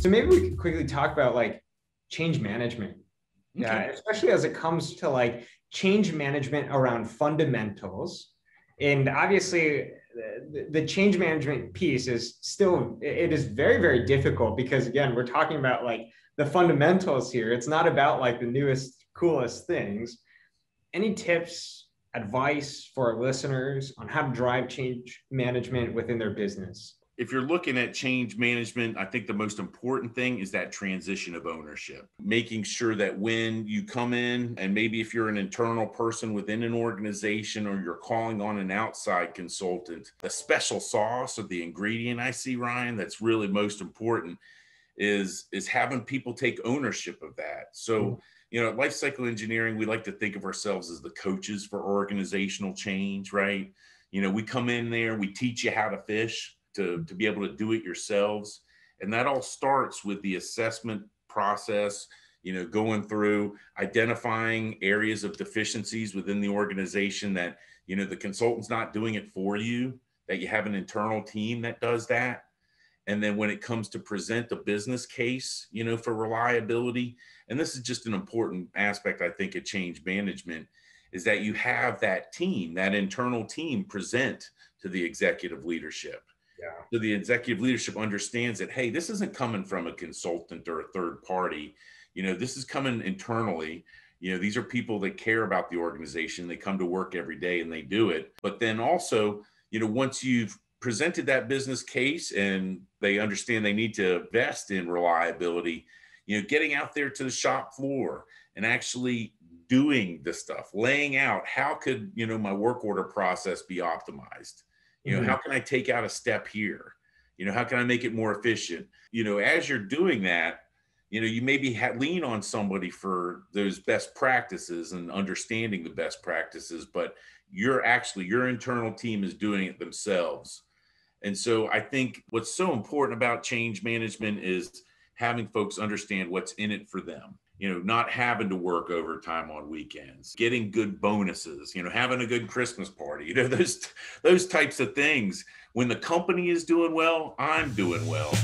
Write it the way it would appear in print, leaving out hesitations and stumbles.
So maybe we could quickly talk about like change management. Okay. Especially as it comes to like change management around fundamentals. And obviously the change management piece is still, it is very, very difficult because again, we're talking about like the fundamentals here. It's not about like the newest, coolest things. Any tips, advice for our listeners on how to drive change management within their business? If you're looking at change management, I think the most important thing is that transition of ownership, making sure that when you come in, and maybe if you're an internal person within an organization or you're calling on an outside consultant, the special sauce or the ingredient I see, Ryan, that's really most important is having people take ownership of that. So, at life cycle engineering, we like to think of ourselves as the coaches for organizational change, right? We come in there, we teach you how to fish to be able to do it yourselves. And that all starts with the assessment process, going through identifying areas of deficiencies within the organization that, the consultant's not doing it for you, that you have an internal team that does that. And then when it comes to present a business case, for reliability, and this is just an important aspect, I think, of change management, is that you have that team, that internal team present to the executive leadership. Yeah. So the executive leadership understands that, hey, this isn't coming from a consultant or a third party. This is coming internally. These are people that care about the organization. They come to work every day and they do it. But then also, once you've presented that business case and they understand they need to invest in reliability, getting out there to the shop floor and actually doing the stuff, laying out how could, my work order process be optimized? How can I take out a step here? How can I make it more efficient? As you're doing that, you maybe lean on somebody for those best practices and understanding the best practices, but your internal team is doing it themselves. And so I think what's so important about change management is having folks understand what's in it for them. Not having to work overtime on weekends, getting good bonuses, having a good Christmas party, those types of things. When the company is doing well, I'm doing well.